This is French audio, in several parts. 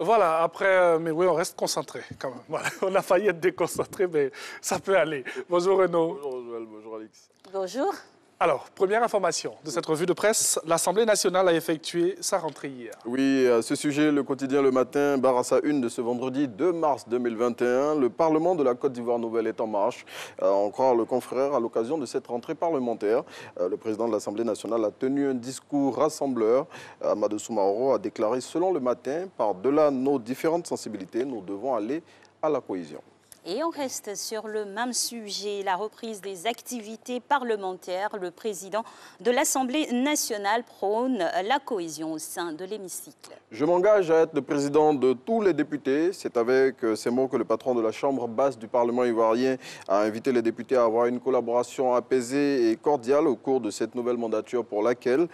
Voilà, après, mais oui, on reste concentré quand même. Voilà, on a failli être déconcentré, mais ça peut aller. Bonjour Renaud. Bonjour Joël, bonjour Alix. Bonjour. Alors, première information de cette revue de presse, l'Assemblée nationale a effectué sa rentrée hier. Oui, à ce sujet, le quotidien Le Matin barre à sa une de ce vendredi 2 mars 2021. Le Parlement de la Côte d'Ivoire nouvelle est en marche. En croire le confrère, à l'occasion de cette rentrée parlementaire, le président de l'Assemblée nationale a tenu un discours rassembleur. Amadou Soumaoro a déclaré, selon Le Matin, par-delà nos différentes sensibilités, nous devons aller à la cohésion. Et on reste sur le même sujet, la reprise des activités parlementaires. Le président de l'Assemblée nationale prône la cohésion au sein de l'hémicycle. Je m'engage à être le président de tous les députés. C'est avec ces mots que le patron de la Chambre basse du Parlement ivoirien a invité les députés à avoir une collaboration apaisée et cordiale au cours de cette nouvelle mandature pour laquelle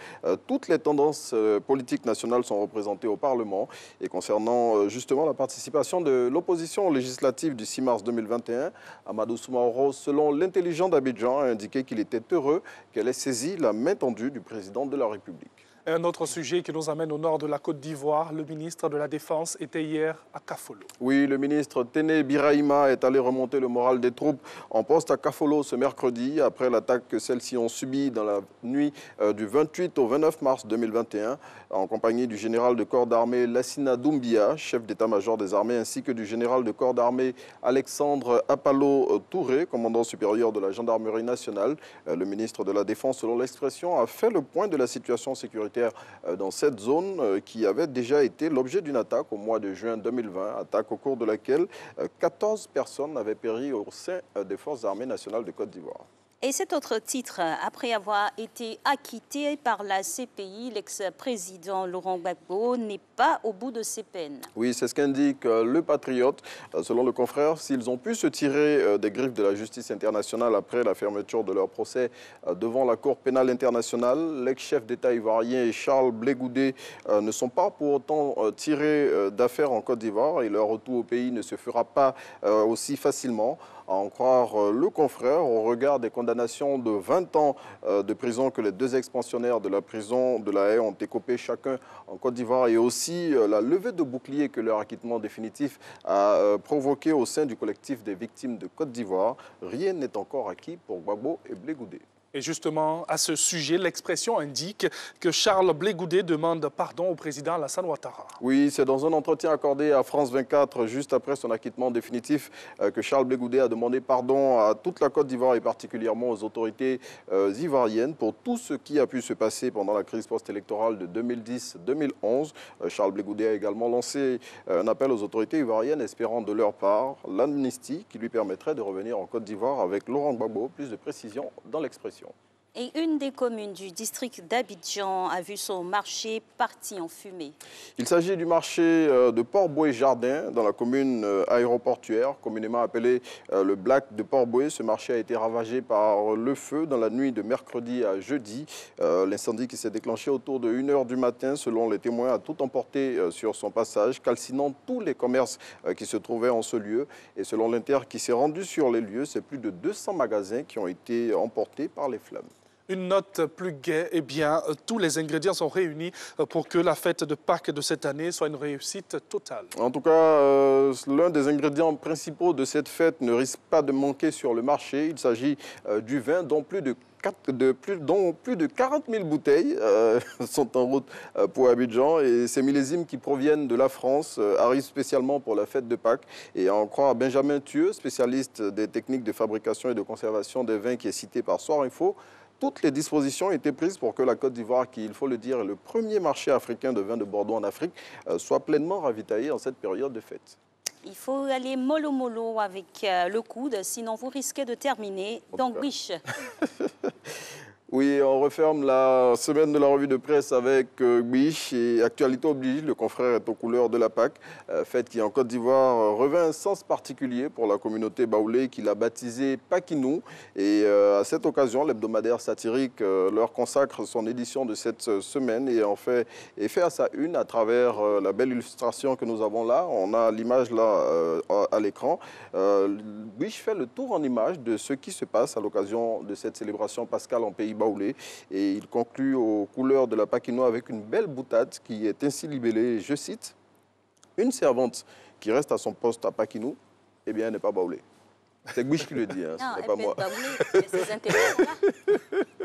toutes les tendances politiques nationales sont représentées au Parlement. Et concernant justement la participation de l'opposition législative du 6 mars 2021, Amadou Soumaoro, selon l'intelligent d'Abidjan, a indiqué qu'il était heureux qu'elle ait saisi la main tendue du président de la République. Un autre sujet qui nous amène au nord de la Côte d'Ivoire, le ministre de la Défense était hier à Kafolo. Oui, le ministre Téné Birahima est allé remonter le moral des troupes en poste à Kafolo ce mercredi, après l'attaque que celles-ci ont subie dans la nuit du 28 au 29 mars 2021, en compagnie du général de corps d'armée Lassina Doumbia, chef d'état-major des armées, ainsi que du général de corps d'armée Alexandre Apalo Touré, commandant supérieur de la gendarmerie nationale. Le ministre de la Défense, selon l'expression, a fait le point de la situation sécuritaire dans cette zone qui avait déjà été l'objet d'une attaque au mois de juin 2020, attaque au cours de laquelle 14 personnes avaient péri au sein des forces armées nationales de Côte d'Ivoire. Et cet autre titre, après avoir été acquitté par la CPI, l'ex-président Laurent Gbagbo n'est pas au bout de ses peines. Oui, c'est ce qu'indique le Patriote. Selon le confrère, s'ils ont pu se tirer des griffes de la justice internationale après la fermeture de leur procès devant la Cour pénale internationale, l'ex-chef d'État ivoirien Charles Blé Goudé ne sont pas pour autant tirés d'affaire en Côte d'Ivoire et leur retour au pays ne se fera pas aussi facilement. À en croire le confrère, au regard des condamnations de 20 ans de prison que les deux ex-pensionnaires de la prison de la Haye ont écopé chacun en Côte d'Ivoire et aussi la levée de bouclier que leur acquittement définitif a provoqué au sein du collectif des victimes de Côte d'Ivoire, rien n'est encore acquis pour Gbagbo et Blé Goudé. Et justement, à ce sujet, l'expression indique que Charles Blé Goudé demande pardon au président Alassane Ouattara. Oui, c'est dans un entretien accordé à France 24, juste après son acquittement définitif, que Charles Blé Goudé a demandé pardon à toute la Côte d'Ivoire et particulièrement aux autorités ivoiriennes pour tout ce qui a pu se passer pendant la crise post-électorale de 2010-2011. Charles Blé Goudé a également lancé un appel aux autorités ivoiriennes espérant de leur part l'amnistie qui lui permettrait de revenir en Côte d'Ivoire avec Laurent Gbagbo. Plus de précision dans l'expression. Et une des communes du district d'Abidjan a vu son marché parti en fumée. Il s'agit du marché de Port-Boué-Jardin dans la commune aéroportuaire, communément appelée le Black de Port-Boué. Ce marché a été ravagé par le feu dans la nuit de mercredi à jeudi. L'incendie qui s'est déclenché autour de 1 h du matin, selon les témoins, a tout emporté sur son passage, calcinant tous les commerces qui se trouvaient en ce lieu. Et selon l'Inter qui s'est rendu sur les lieux, c'est plus de 200 magasins qui ont été emportés par les flammes. Une note plus gaie, eh bien, tous les ingrédients sont réunis pour que la fête de Pâques de cette année soit une réussite totale. En tout cas, l'un des ingrédients principaux de cette fête ne risque pas de manquer sur le marché. Il s'agit du vin dont plus de 40 000 bouteilles sont en route pour Abidjan. Et ces millésimes qui proviennent de la France arrivent spécialement pour la fête de Pâques. Et à en croire Benjamin Thieux, spécialiste des techniques de fabrication et de conservation des vins qui est cité par Soir Info, toutes les dispositions étaient prises pour que la Côte d'Ivoire, qui, il faut le dire, est le premier marché africain de vin de Bordeaux en Afrique, soit pleinement ravitaillée en cette période de fête. Il faut aller mollo-mollo avec le coude, sinon vous risquez de terminer dans Guiche. Oui, on referme la semaine de la revue de presse avec Biche et actualité oblige, le confrère est aux couleurs de la Pâque, fête qui en Côte d'Ivoire revêt un sens particulier pour la communauté baoulée qu'il a baptisée Pakinou. Et à cette occasion, l'hebdomadaire satirique leur consacre son édition de cette semaine et en fait à sa une à travers la belle illustration que nous avons là. On a l'image là à l'écran. Biche fait le tour en image de ce qui se passe à l'occasion de cette célébration pascale en pays baoulé. Et il conclut aux couleurs de la Paquinois avec une belle boutade qui est ainsi libellée, je cite, une servante qui reste à son poste à Paquinou, eh bien, elle n'est pas baoulée. C'est Gouiche qui le dit, hein, ce n'est pas moi.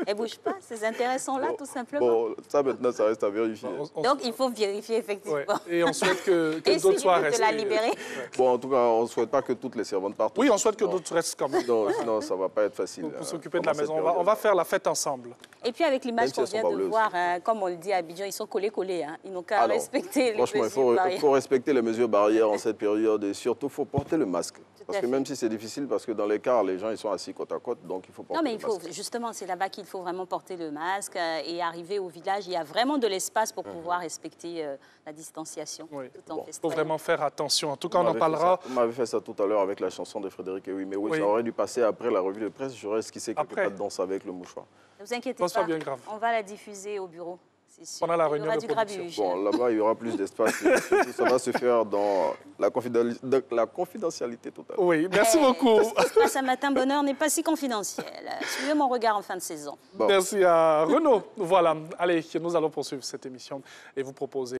Elle ne bouge pas, ces intérêts sont là, tout simplement. Bon, ça maintenant, ça reste à vérifier. Donc, il faut vérifier, effectivement. Ouais. Et on souhaite que d'autres soient restés. la libérer. Bon, en tout cas, on ne souhaite pas que toutes les servantes partent. Oui, on souhaite que d'autres restent quand même. Non, sinon, ça ne va pas être facile. Pour s'occuper de la maison. On va faire la fête ensemble. Et puis, avec l'image qu'on si vient de voir, comme on le dit à Abidjan, ils sont collés. Hein. Ils n'ont qu'à respecter les mesures barrières. Il faut respecter les mesures barrières en cette période et surtout, il faut porter le masque. Parce que même si c'est difficile, parce que dans les cars, les gens ils sont assis côte à côte, donc il faut porter le masque. Justement, c'est là-bas qu'il faut vraiment porter le masque et arriver au village. Il y a vraiment de l'espace pour pouvoir respecter la distanciation. Oui. Tout en Il faut vraiment faire attention. En tout cas, on en parlera. Vous m'avez fait ça tout à l'heure avec la chanson de Frédéric Ewi. Mais oui, ça aurait dû passer après la revue de presse. J'aurais esquissé quelques pas de danse avec le mouchoir. Ne vous inquiétez pas, bien grave. On va la diffuser au bureau. Pendant la réunion de production. Bon, là-bas, il y aura plus d'espace. Ça va se faire dans la confidentialité totale. Oui, merci beaucoup. Ce qui se passe à Matin Bonheur n'est pas si confidentiel. Suivez mon regard en fin de saison. Bon. Merci à Renaud. Voilà. Allez, nous allons poursuivre cette émission et vous proposer